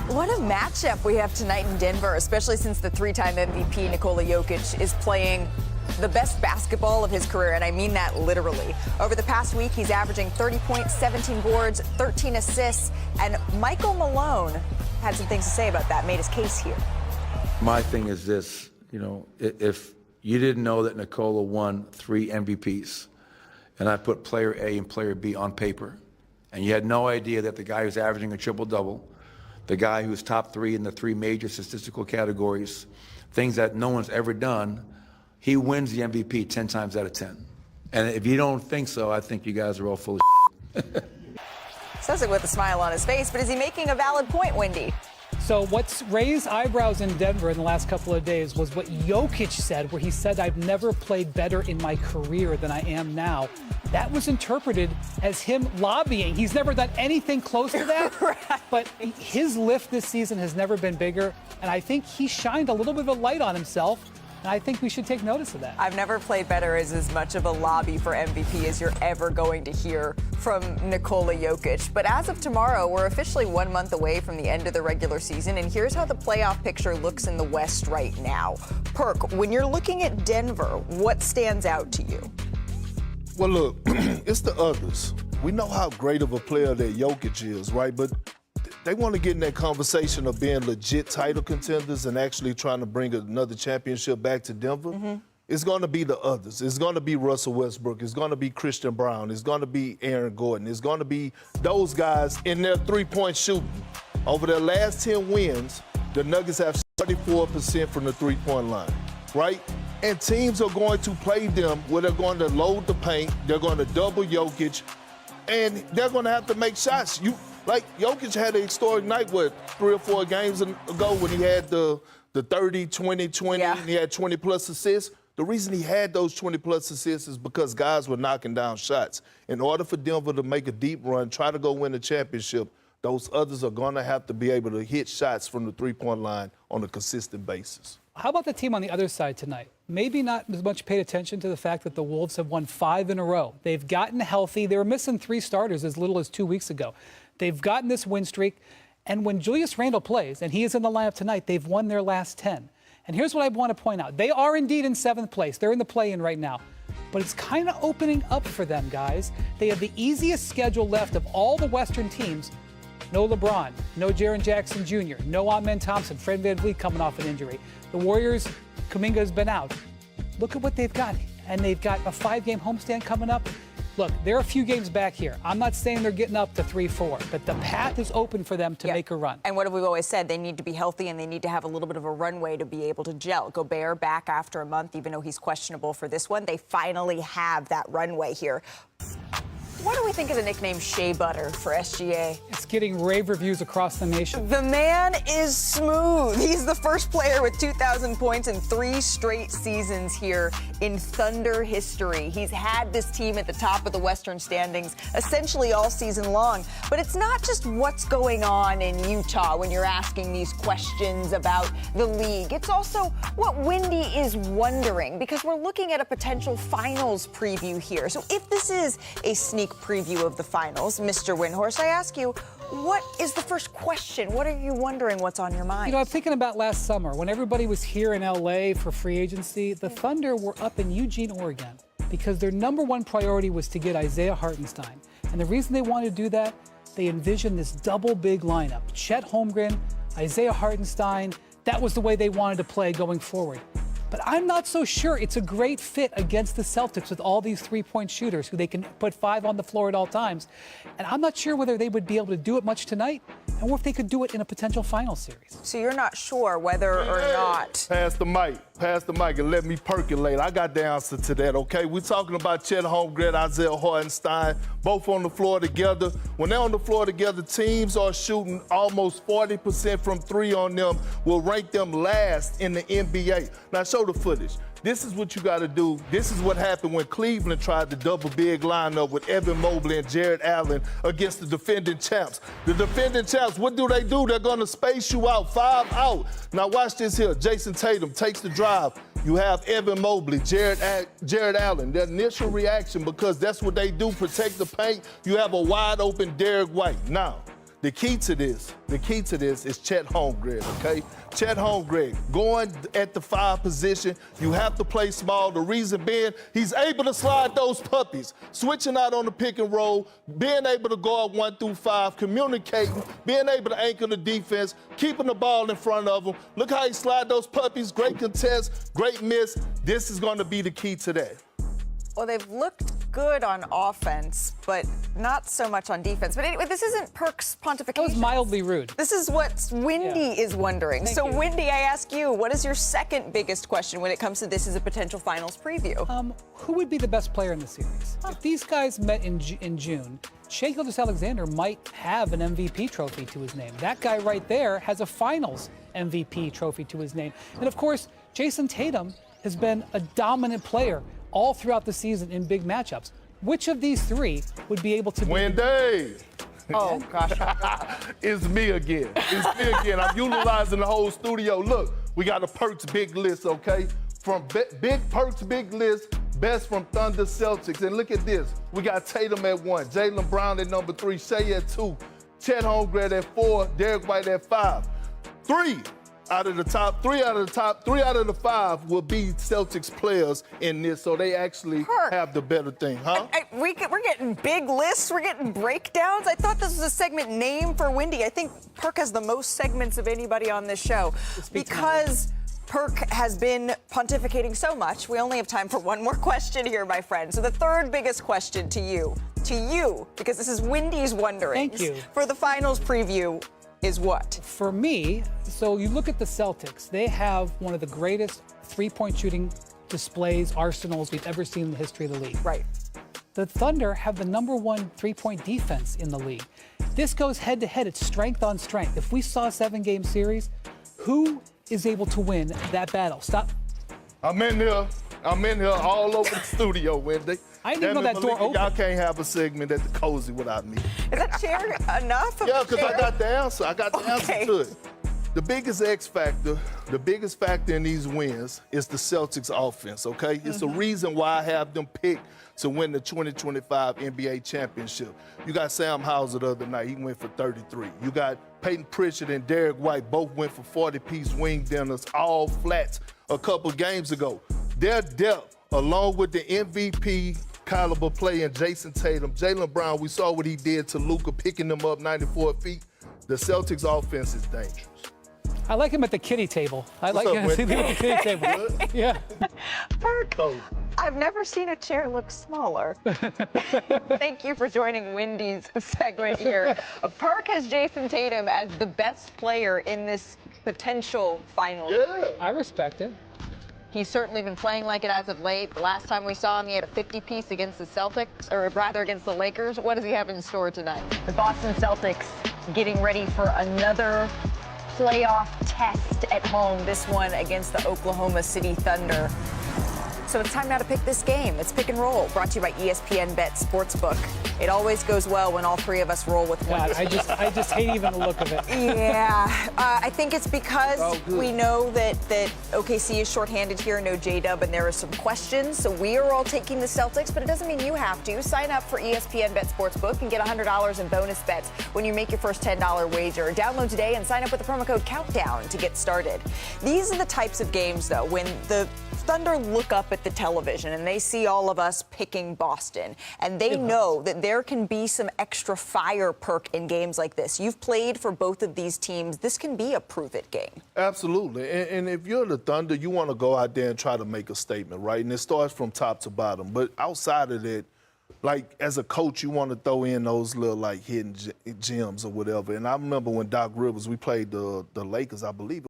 What a matchup we have tonight in Denver, especially since the three-time MVP Nikola Jokic is playing the best basketball of his career, and I mean that literally. Over the past week, he's averaging 30 points, 17 boards, 13 assists, and Michael Malone had some things to say about that, made his case here. My thing is this, if you didn't know that Nikola won 3 MVPs, and I put player A and player B on paper, and you had no idea that the guy who's averaging a triple-double, the guy who's top 3 in the 3 major statistical categories, things that no one's ever done, he wins the MVP 10 times out of 10. And if you don't think so, I think you guys are all full of shit. Says it with a smile on his face, but is he making a valid point, Windy? So what's raised eyebrows in Denver in the last couple of days was what Jokic said, where he said, "I've never played better in my career than I am now." That was interpreted as him lobbying. He's never done anything close to that. Right. But his lift this season has never been bigger. And I think he shined a little bit of a light on himself. And I think we should take notice of that. I've never played better is as much of a lobby for MVP as you're ever going to hear from Nikola Jokic. But as of tomorrow, we're officially 1 month away from the end of the regular season, and here's how the playoff picture looks in the West right now. Perk, when you're looking at Denver, what stands out to you? Well, look, it's the others. We know how great of a player that Jokic is, right? But they want to get in that conversation of being legit title contenders and actually trying to bring another championship back to Denver. It's going to be the others. It's going to be Russell Westbrook. It's going to be Christian Brown. It's going to be Aaron Gordon. It's going to be those guys in their three-point shooting. Over their last 10 wins, the Nuggets have 34% from the three-point line, right? And teams are going to play them where they're going to load the paint, they're going to double Jokic, and they're going to have to make shots. Like Jokic had an historic night, 3 or 4 games ago when he had the 30, 20, 20, and he had 20-plus assists. The reason he had those 20-plus assists is because guys were knocking down shots. In order for Denver to make a deep run, try to go win a championship, those others are going to have to be able to hit shots from the three-point line on a consistent basis. How about the team on the other side tonight? Maybe not as much paid attention to the fact that the Wolves have won 5 in a row. They've gotten healthy. They were missing 3 starters as little as 2 weeks ago. They've gotten this win streak. And when Julius Randle plays, and he is in the lineup tonight, they've won their last 10. And here's what I want to point out. They are indeed in 7th place. They're in the play-in right now. But it's kind of opening up for them, guys. They have the easiest schedule left of all the Western teams. No LeBron, no Jaren Jackson Jr., no Amen Thompson, Fred VanVleet coming off an injury. The Warriors, Kuminga's been out. Look at what they've got. And they've got a 5-game homestand coming up. Look, they're a few games back here. I'm not saying they're getting up to 3-4, but the path is open for them to make a run. And what have we always said? They need to be healthy and they need to have a little bit of a runway to be able to gel. Gobert back after a month, even though he's questionable for this one. They finally have that runway here. What do we think of the nickname Shea Butter for SGA? It's getting rave reviews across the nation. The man is smooth. He's the first player with 2,000 points in 3 straight seasons here in Thunder history. He's had this team at the top of the Western standings essentially all season long. But it's not just what's going on in Utah when you're asking these questions about the league. It's also what Windy is wondering, because we're looking at a potential finals preview here. So if this is a sneak preview of the finals, Mr. Windhorst, I ask you, what is the first question? What are you wondering? What's on your mind? I'm thinking about last summer when everybody was here in LA for free agency. The Thunder were up in Eugene, Oregon, because their #1 priority was to get Isaiah Hartenstein. And the reason they wanted to do that, they envisioned this double big lineup. Chet Holmgren, Isaiah Hartenstein. That was the way they wanted to play going forward. But I'm not so sure it's a great fit against the Celtics with all these 3-point shooters who they can put 5 on the floor at all times. And I'm not sure whether they would be able to do it much tonight or if they could do it in a potential final series. So you're not sure whether or not. Pass the mic and let me percolate. I got the answer to that, okay? We're talking about Chet Holmgren, Isaiah Hartenstein, both on the floor together. When they're on the floor together, teams are shooting almost 40% from 3 on them. Will rank them last in the NBA. Now, show the footage. This is what you got to do. This is what happened when Cleveland tried the double big lineup with Evan Mobley and Jared Allen against the defending champs. The defending champs, what do? They're going to space you out, 5 out. Now watch this here. Jason Tatum takes the drive. You have Evan Mobley, Jared Allen. Their initial reaction, because that's what they do, protect the paint. You have a wide open Derek White. Now, The key to this is Chet Holmgren, okay? Chet Holmgren, going at the 5 position, you have to play small. The reason being, he's able to slide those puppies, switching out on the pick and roll, being able to go up 1 through 5, communicating, being able to anchor the defense, keeping the ball in front of him. Look how he slide those puppies, great contest, great miss. This is going to be the key to that. Well, they've looked good on offense, but not so much on defense. But anyway, this isn't Perk's pontification. That was mildly rude. This is what Windy is wondering. Thank So, you. Windy, I ask you, what is your second biggest question when it comes to this as a potential finals preview? Who would be the best player in the series? If these guys met in June, Shai Gilgeous-Alexander might have an MVP trophy to his name. That guy right there has a finals MVP trophy to his name. And of course, Jason Tatum has been a dominant player all throughout the season in big matchups. Which of these 3 would be able to Wendy! Oh, gosh. It's me again. I'm utilizing the whole studio. Look, we got a Perks big list, okay? From big Perks big list, best from Thunder Celtics. And look at this. We got Tatum at 1, Jaylen Brown at number 3, Shai at 2, Chet Holmgren at 4, Derek White at 5. 3 out of the 3 out of the 5 will be Celtics players in this, so they actually Perk. have the better thing, huh? We're getting big lists. We're getting breakdowns. I thought this was a segment name for Windy. I think Perk has the most segments of anybody on this show because Perk has been pontificating so much. We only have time for one more question here, my friend. So the third biggest question to you, because this is Windy's wondering. Thank you. For the finals preview is what? For me, so you look at the Celtics, they have one of the greatest three-point shooting displays, arsenals we've ever seen in the history of the league. Right. The Thunder have the #1 three-point defense in the league. This goes head-to-head. It's strength on strength. If we saw a 7-game series, who is able to win that battle? Stop. I'm in here all over the studio, Wendy. I didn't know that door opened. Y'all can't have a segment at the Cozy without me. Is that chair enough? Yeah, because I chair? got the answer. I got the answer to it. The biggest X factor, the biggest factor in these wins is the Celtics offense, okay? It's the reason why I have them picked to win the 2025 NBA championship. You got Sam Hauser the other night. He went for 33. You got Peyton Pritchard and Derek White both went for 40-piece wing dinners, all flats a couple games ago. Their depth, along with the MVP caliber play in Jason Tatum, Jaylen Brown, we saw what he did to Luka, picking them up 94 feet. The Celtics offense is dangerous. I like him at the kiddie table. I What's like up, him at the kiddie table. Yeah. Perk, I've never seen a chair look smaller. Thank you for joining Windy's segment here. Perk has Jason Tatum as the best player in this potential finals. Yeah. I respect it. He's certainly been playing like it as of late. The last time we saw him, he had a 50-piece against the Celtics, or rather against the Lakers. What does he have in store tonight? The Boston Celtics getting ready for another playoff test at home. This one against the Oklahoma City Thunder. So it's time now to pick this game. It's Pick and Roll, brought to you by ESPN Sportsbook. It always goes well when all 3 of us roll with one God, team. I just hate even the look of it. Yeah, I think it's because we know that OKC is shorthanded here, no J-Dub, and there are some questions. So we are all taking the Celtics, but it doesn't mean you have to. Sign up for ESPN Sportsbook and get $100 in bonus bets when you make your first $10 wager. Download today and sign up with the promo code COUNTDOWN to get started. These are the types of games, though, when the Thunder look up at the television and they see all of us picking Boston, and they know that there can be some extra fire, Perk, in games like this. You've played for both of these teams. This can be a prove-it game. Absolutely. And if you're the Thunder, you want to go out there and try to make a statement, right? And it starts from top to bottom. But outside of that, like, as a coach, you want to throw in those little, like, hidden gems or whatever. And I remember when Doc Rivers, we played the Lakers, I believe.